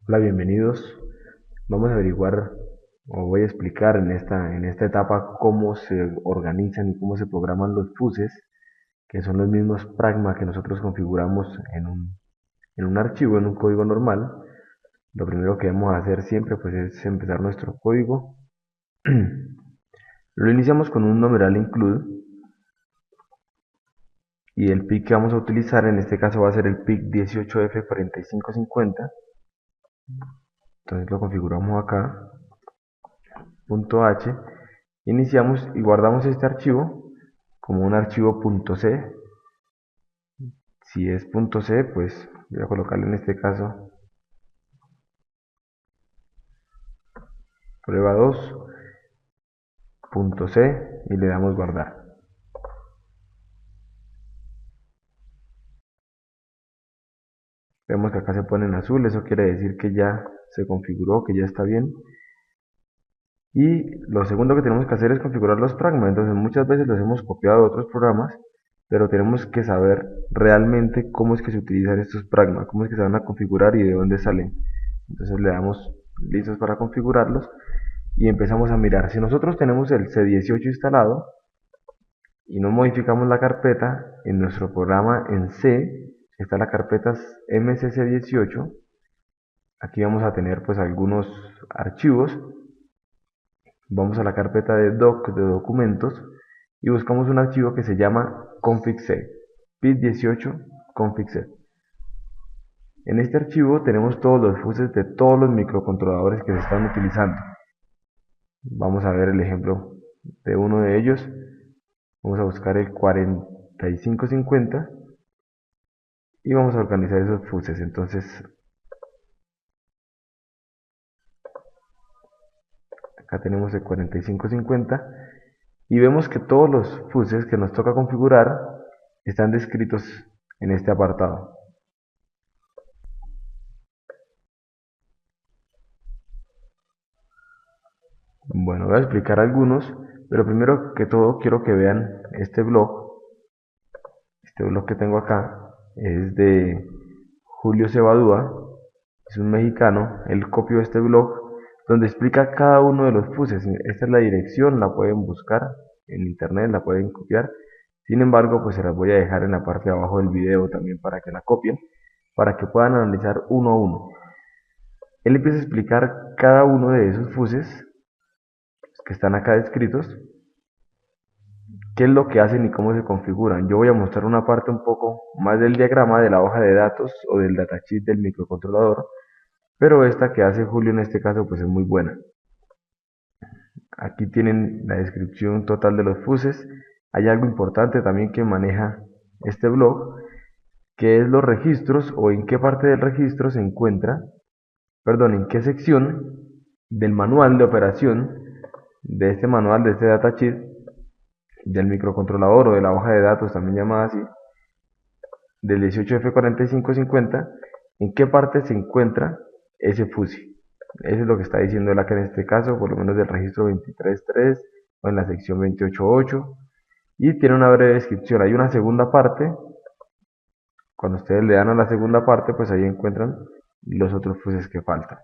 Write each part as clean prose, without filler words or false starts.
Hola, bienvenidos. Vamos a averiguar o voy a explicar en esta etapa cómo se organizan y cómo se programan los fuses, que son los mismos pragma que nosotros configuramos en un archivo, en un código normal. Lo primero que debemos hacer siempre pues, es empezar nuestro código. Lo iniciamos con un numeral include y el PIC que vamos a utilizar en este caso va a ser el PIC 18F4550. Entonces lo configuramos acá, .h. Iniciamos y guardamos este archivo como un archivo .c. Si es .c, pues voy a colocarle en este caso prueba 2.c y le damos guardar. Vemos que acá se pone en azul, eso quiere decir que ya se configuró, que ya está bien. Y lo segundo que tenemos que hacer es configurar los pragmas. Entonces muchas veces los hemos copiado de otros programas, pero tenemos que saber realmente cómo es que se utilizan estos pragmas, cómo es que se van a configurar y de dónde salen. Entonces le damos listos para configurarlos y empezamos a mirar. Si nosotros tenemos el C18 instalado y no modificamos la carpeta, en nuestro programa en C está la carpeta mcc18. Aquí vamos a tener pues algunos archivos. Vamos a la carpeta de doc de documentos y buscamos un archivo que se llama config.c, pid18 config.c. En este archivo tenemos todos los fuses de todos los microcontroladores que se están utilizando. Vamos a ver el ejemplo de uno de ellos. Vamos a buscar el 4550 y vamos a organizar esos fuses. Entonces acá tenemos el 4550 y vemos que todos los fuses que nos toca configurar están descritos en este apartado. Bueno, voy a explicar algunos, pero primero que todo quiero que vean este blog. Este blog que tengo acá es de Julio Cebadúa, es un mexicano. Él copió este blog donde explica cada uno de los fuses. Esta es la dirección, la pueden buscar en internet, la pueden copiar. Sin embargo, pues se las voy a dejar en la parte de abajo del video también para que la copien, para que puedan analizar uno a uno. Él empieza a explicar cada uno de esos fuses que están acá descritos, qué es lo que hacen y cómo se configuran. Yo voy a mostrar una parte un poco más del diagrama de la hoja de datos o del datasheet del microcontrolador, pero esta que hace Julio en este caso pues es muy buena. Aquí tienen la descripción total de los fuses. Hay algo importante también que maneja este blog, que es los registros o en qué parte del registro se encuentra, perdón, en qué sección del manual de operación de este manual, de este datasheet del microcontrolador o de la hoja de datos, también llamada así, del 18F4550, en qué parte se encuentra ese fuse. Eso es lo que está diciendo él acá en este caso, por lo menos del registro 23.3 o en la sección 28.8. Y tiene una breve descripción. Hay una segunda parte. Cuando ustedes le dan a la segunda parte, pues ahí encuentran los otros fuses que faltan.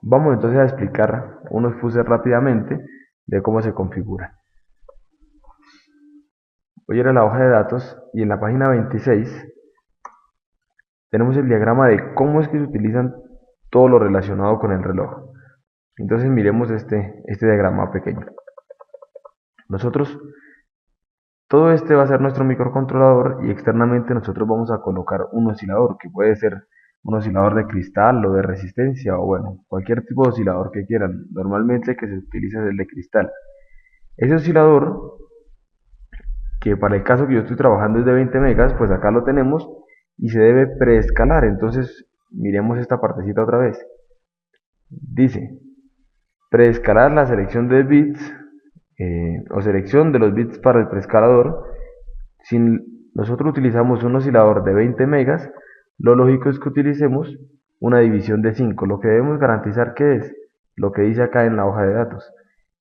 Vamos entonces a explicar unos fuses rápidamente de cómo se configura. Voy a ir a la hoja de datos y en la página 26 tenemos el diagrama de cómo es que se utilizan todo lo relacionado con el reloj. Entonces miremos este diagrama pequeño. Nosotros, todo este va a ser nuestro microcontrolador y externamente nosotros vamos a colocar un oscilador, que puede ser un oscilador de cristal o de resistencia o bueno, cualquier tipo de oscilador que quieran. Normalmente el que se utiliza es el de cristal. Ese oscilador, que para el caso que yo estoy trabajando es de 20 megas, pues acá lo tenemos y se debe preescalar. Entonces miremos esta partecita otra vez. Dice, preescalar la selección de bits o selección de los bits para el preescalador. Si nosotros utilizamos un oscilador de 20 megas, lo lógico es que utilicemos una división de 5. Lo que debemos garantizar que es lo que dice acá en la hoja de datos,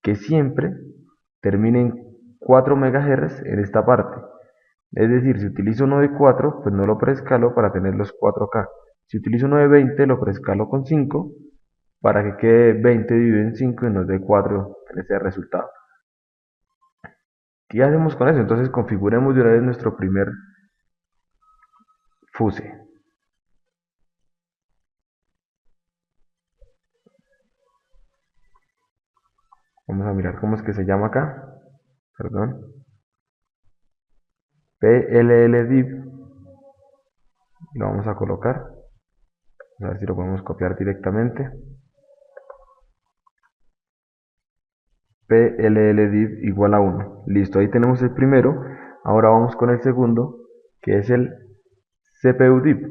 que siempre termine en 4 MHz en esta parte. Es decir, si utilizo uno de 4, pues no lo preescalo para tener los 4K, Si utilizo uno de 20, lo preescalo con 5 para que quede 20 dividido en 5 y nos dé 4 en ese resultado. ¿Qué hacemos con eso? Entonces configuremos de una vez nuestro primer fuse. Vamos a mirar cómo es que se llama acá. Perdón. PLLDIV. Lo vamos a colocar. A ver si lo podemos copiar directamente. PLLDIV igual a 1. Listo, ahí tenemos el primero. Ahora vamos con el segundo, que es el CPUDIV.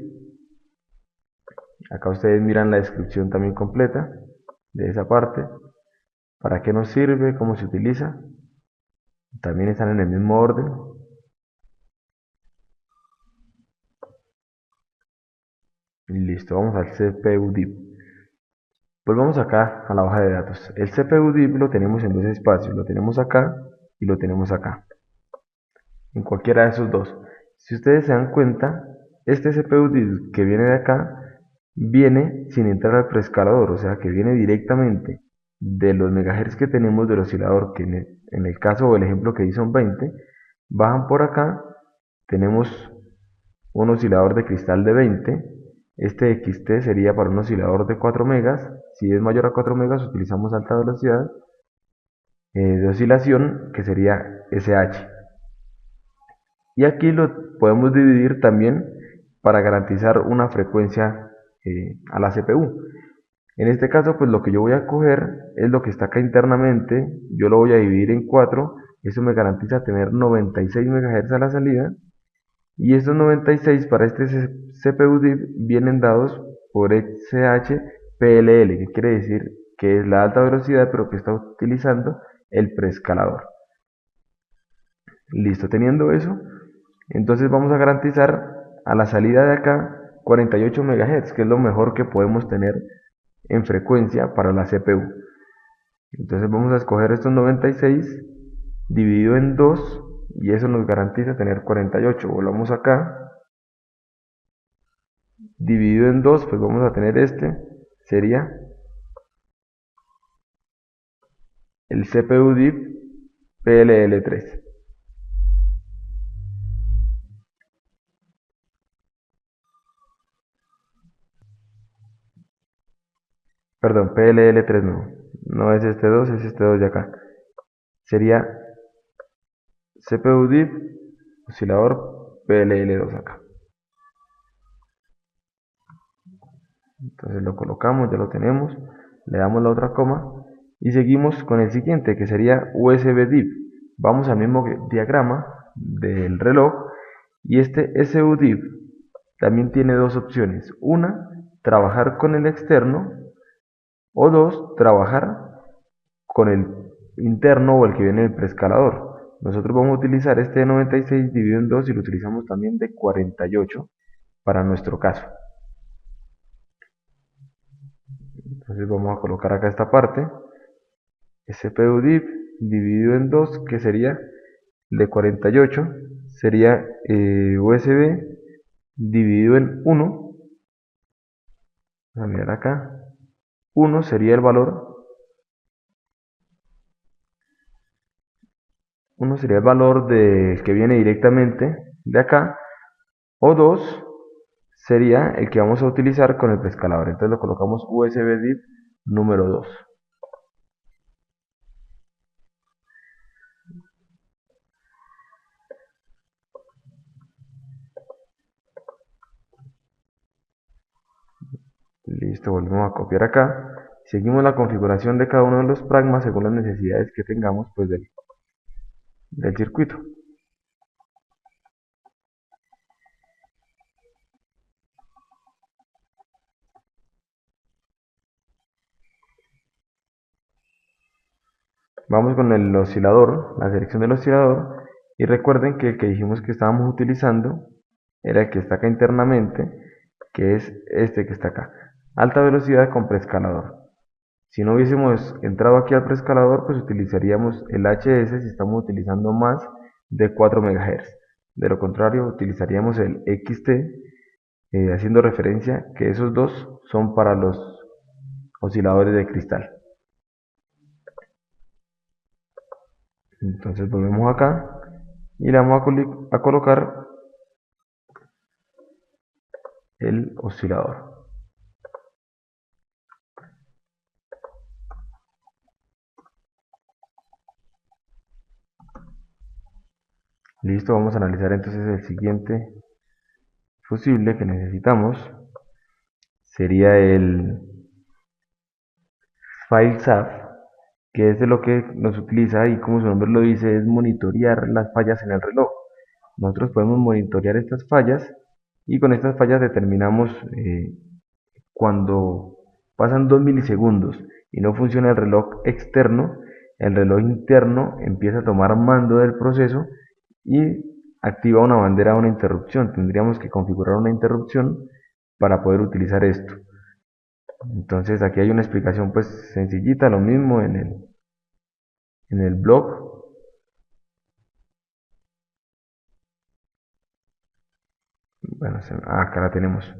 Acá ustedes miran la descripción también completa de esa parte. ¿Para qué nos sirve? ¿Cómo se utiliza? También están en el mismo orden. Listo, vamos al CPUDIV. Volvamos acá a la hoja de datos. El CPUDIV lo tenemos en dos espacios. Lo tenemos acá y lo tenemos acá. En cualquiera de esos dos. Si ustedes se dan cuenta, este CPUDIV que viene de acá viene sin entrar al preescalador, o sea que viene directamente de los megahertz que tenemos del oscilador, que en el caso o el ejemplo que hice son 20, bajan por acá, tenemos un oscilador de cristal de 20, este XT sería para un oscilador de 4 megas, si es mayor a 4 megas utilizamos alta velocidad de oscilación, que sería SH. Y aquí lo podemos dividir también para garantizar una frecuencia a la CPU. En este caso, pues lo que yo voy a coger es lo que está acá internamente, yo lo voy a dividir en 4, eso me garantiza tener 96 MHz a la salida, y estos 96 para este CPU DIV vienen dados por SH-PLL, que quiere decir que es la alta velocidad, pero que está utilizando el preescalador. Listo, teniendo eso, entonces vamos a garantizar a la salida de acá 48 MHz, que es lo mejor que podemos tener en frecuencia para la CPU. Entonces vamos a escoger estos 96 dividido en 2 y eso nos garantiza tener 48. Volvamos acá, dividido en 2, pues vamos a tener este, sería el CPU DIV PLL3. Perdón, PLL3 no es este 2, es este 2 de acá. Sería CPU DIV oscilador PLL2 acá. Entonces lo colocamos, ya lo tenemos, le damos la otra coma y seguimos con el siguiente, que sería USB DIV. Vamos al mismo diagrama del reloj y este SUDIV también tiene dos opciones: una, trabajar con el externo, o dos, trabajar con el interno o el que viene del preescalador. Nosotros vamos a utilizar este de 96 dividido en 2 y lo utilizamos también de 48 para nuestro caso. Entonces vamos a colocar acá esta parte, CPU DIV dividido en 2, que sería de 48, sería USB dividido en 1. Vamos a mirar acá, 1 sería el valor, 1 sería el valor que viene directamente de acá, o 2 sería el que vamos a utilizar con el preescalador. Entonces lo colocamos USB DIV número 2. Listo, volvemos a copiar acá. Seguimos la configuración de cada uno de los pragmas según las necesidades que tengamos pues del circuito. Vamos con el oscilador, la selección del oscilador, y recuerden que el que dijimos que estábamos utilizando era el que está acá internamente, que es este que está acá, alta velocidad con preescalador. Si no hubiésemos entrado aquí al preescalador, pues utilizaríamos el HS si estamos utilizando más de 4 MHz. De lo contrario, utilizaríamos el XT haciendo referencia que esos dos son para los osciladores de cristal. Entonces volvemos acá y le vamos a colocar el oscilador. Listo, vamos a analizar entonces el siguiente fusible que necesitamos. Sería el FileSAF, que es de lo que nos utiliza y como su nombre lo dice es monitorear las fallas en el reloj. Nosotros podemos monitorear estas fallas y con estas fallas determinamos cuando pasan 2 milisegundos y no funciona el reloj externo, el reloj interno empieza a tomar mando del proceso y activa una bandera de una interrupción. Tendríamos que configurar una interrupción para poder utilizar esto. Entonces aquí hay una explicación pues sencillita, lo mismo en el blog. Bueno, acá la tenemos.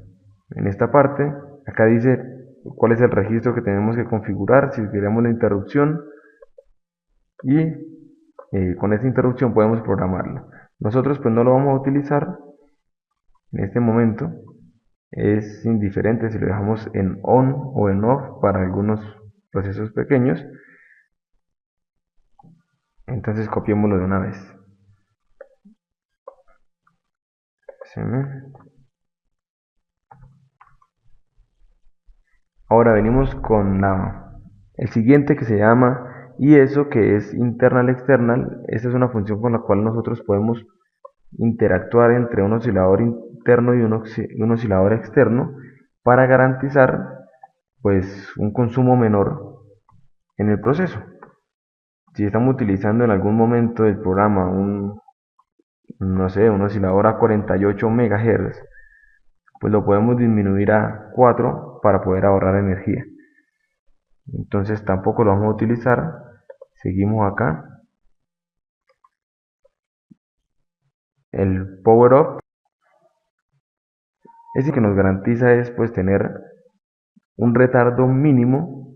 En esta parte, acá dice cuál es el registro que tenemos que configurar si queremos la interrupción y con esta interrupción podemos programarlo. Nosotros pues no lo vamos a utilizar en este momento. Es indiferente si lo dejamos en on o en off para algunos procesos pequeños. Entonces copiémoslo de una vez. Ahora venimos con el siguiente que se llama IESO, que es internal external. Esta es una función con la cual nosotros podemos interactuar entre un oscilador interno y un oscilador externo para garantizar pues un consumo menor en el proceso. Si estamos utilizando en algún momento del programa no sé, un oscilador a 48 MHz, pues lo podemos disminuir a 4 para poder ahorrar energía. Entonces tampoco lo vamos a utilizar. Seguimos acá. El power up, ese que nos garantiza es pues tener un retardo mínimo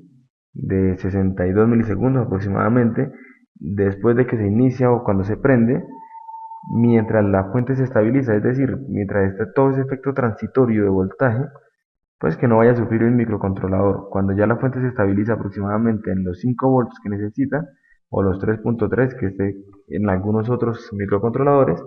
de 62 milisegundos aproximadamente después de que se inicia o cuando se prende, mientras la fuente se estabiliza, es decir, mientras esté todo ese efecto transitorio de voltaje, pues que no vaya a sufrir el microcontrolador. Cuando ya la fuente se estabiliza aproximadamente en los 5 volts que necesita o los 3.3 que esté en algunos otros microcontroladores,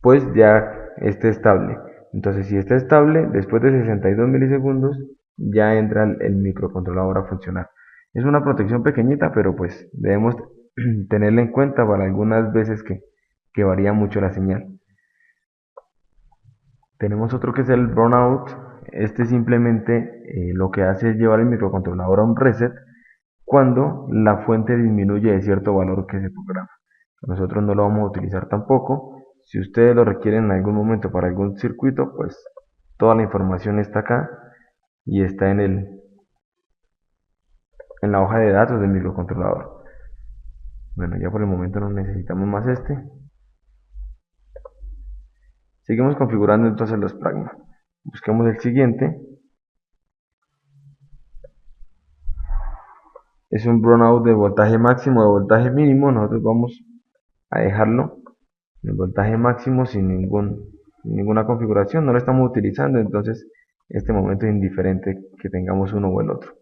pues ya esté estable. Entonces si está estable, después de 62 milisegundos ya entra el microcontrolador a funcionar. Es una protección pequeñita, pero pues debemos tenerla en cuenta para algunas veces que varía mucho la señal. Tenemos otro que es el burnout. Este simplemente lo que hace es llevar el microcontrolador a un reset cuando la fuente disminuye de cierto valor que se programa. Nosotros no lo vamos a utilizar tampoco. Si ustedes lo requieren en algún momento para algún circuito, pues toda la información está acá y está en la hoja de datos del microcontrolador. Bueno, ya por el momento no necesitamos más este. Seguimos configurando entonces los pragma. Busquemos el siguiente. Es un burnout de voltaje máximo, de voltaje mínimo. Nosotros vamos a dejarlo en el voltaje máximo sin ninguna configuración. No lo estamos utilizando, entonces este momento es indiferente que tengamos uno o el otro.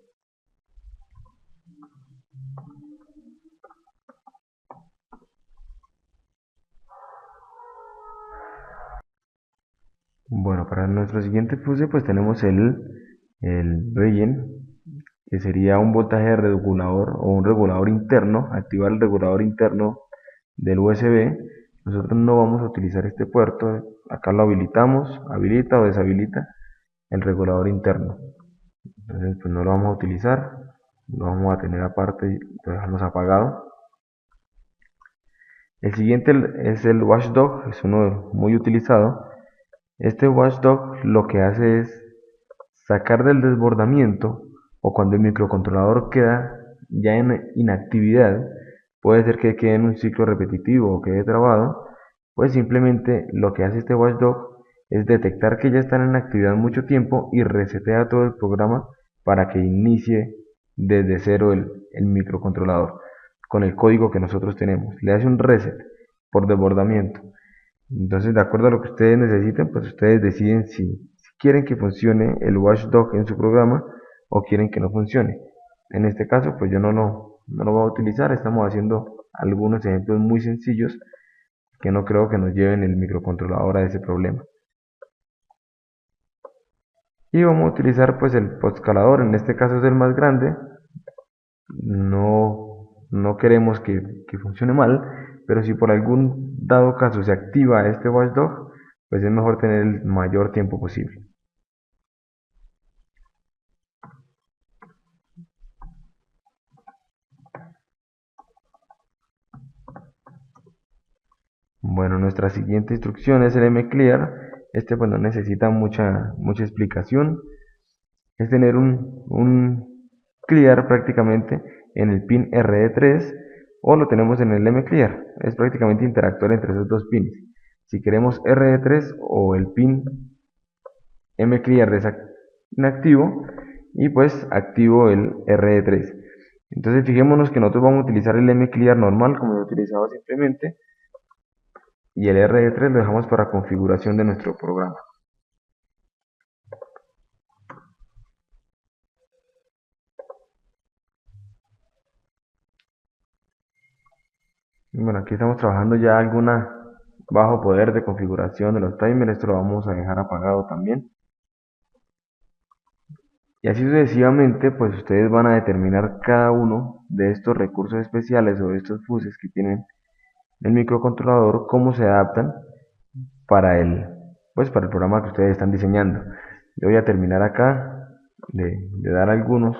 Bueno, para nuestro siguiente fuse pues tenemos el bridging, que sería un voltaje regulador o un regulador interno, activar el regulador interno del USB. Nosotros no vamos a utilizar este puerto, acá lo habilitamos, habilita o deshabilita el regulador interno. Entonces pues no lo vamos a utilizar, lo vamos a tener aparte y lo dejamos apagado. El siguiente es el watchdog, es uno muy utilizado. Este watchdog lo que hace es sacar del desbordamiento o cuando el microcontrolador queda ya en inactividad, puede ser que quede en un ciclo repetitivo o quede trabado, pues simplemente lo que hace este watchdog es detectar que ya están en actividad mucho tiempo y resetea todo el programa para que inicie desde cero el microcontrolador con el código que nosotros tenemos. Le hace un reset por desbordamiento. Entonces, de acuerdo a lo que ustedes necesiten, pues ustedes deciden si quieren que funcione el watchdog en su programa o quieren que no funcione. En este caso, pues yo no lo voy a utilizar. Estamos haciendo algunos ejemplos muy sencillos que no creo que nos lleven el microcontrolador a ese problema. Y vamos a utilizar pues el poscalador, en este caso es el más grande. No queremos que funcione mal, pero si por algún dado caso se activa este watchdog, pues es mejor tener el mayor tiempo posible. Bueno, nuestra siguiente instrucción es el mclear. Este pues no necesita mucha explicación. Es tener un clear prácticamente en el pin RD3 o lo tenemos en el mclear. Es prácticamente interactuar entre esos dos pins. Si queremos RD3 o el pin mclear inactivo y pues activo el RD3. Entonces fijémonos que nosotros vamos a utilizar el mclear normal como lo he utilizado simplemente y el RD3 lo dejamos para configuración de nuestro programa. Bueno, aquí estamos trabajando ya alguna bajo poder de configuración de los timers. Esto lo vamos a dejar apagado también. Y así sucesivamente, pues ustedes van a determinar cada uno de estos recursos especiales o de estos fuses que tienen el microcontrolador, cómo se adaptan para para el programa que ustedes están diseñando. Yo voy a terminar acá de dar algunos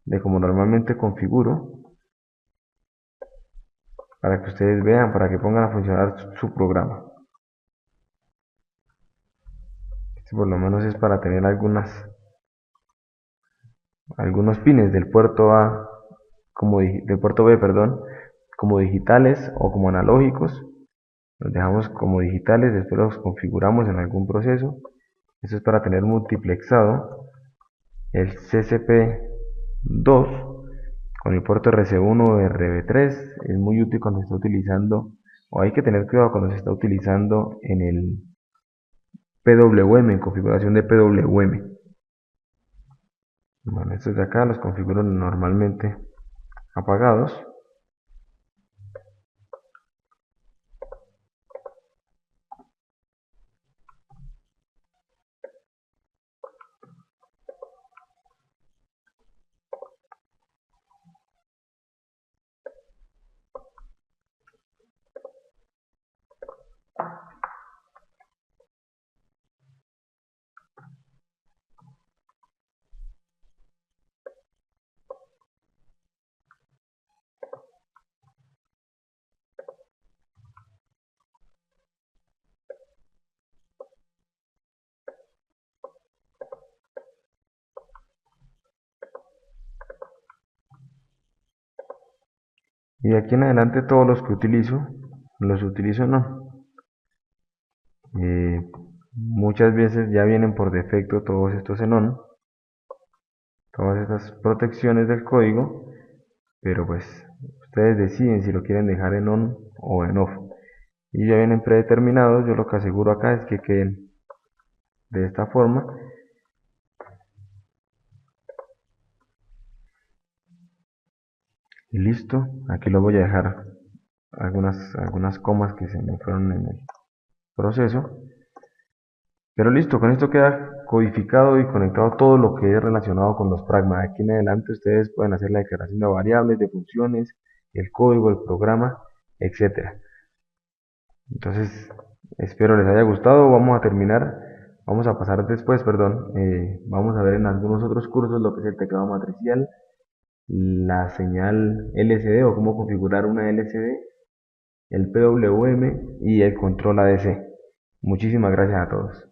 de como normalmente configuro para que ustedes vean, para que pongan a funcionar su programa. Este por lo menos es para tener algunos pines del puerto A, del puerto B, perdón, como digitales o como analógicos. Los dejamos como digitales, después los configuramos en algún proceso. Esto es para tener multiplexado el CCP2 con el puerto RC1 o RB3. Es muy útil cuando se está utilizando, o hay que tener cuidado cuando se está utilizando en el PWM, en configuración de PWM. Bueno, estos de acá los configuro normalmente apagados. Y de aquí en adelante todos los que los utilizo no. Muchas veces ya vienen por defecto todos estos en on, todas estas protecciones del código, pero pues ustedes deciden si lo quieren dejar en on o en off. Y ya vienen predeterminados, yo lo que aseguro acá es que queden de esta forma. Y listo, aquí lo voy a dejar algunas comas que se me fueron en el proceso. Pero listo, con esto queda codificado y conectado todo lo que es relacionado con los pragmas. De aquí en adelante ustedes pueden hacer la declaración de variables, de funciones, el código, el programa, etcétera. Entonces, espero les haya gustado. Vamos a pasar después, perdón. Vamos a ver en algunos otros cursos lo que es el teclado matricial, la señal LCD o cómo configurar una LCD, el PWM y el control ADC. Muchísimas gracias a todos.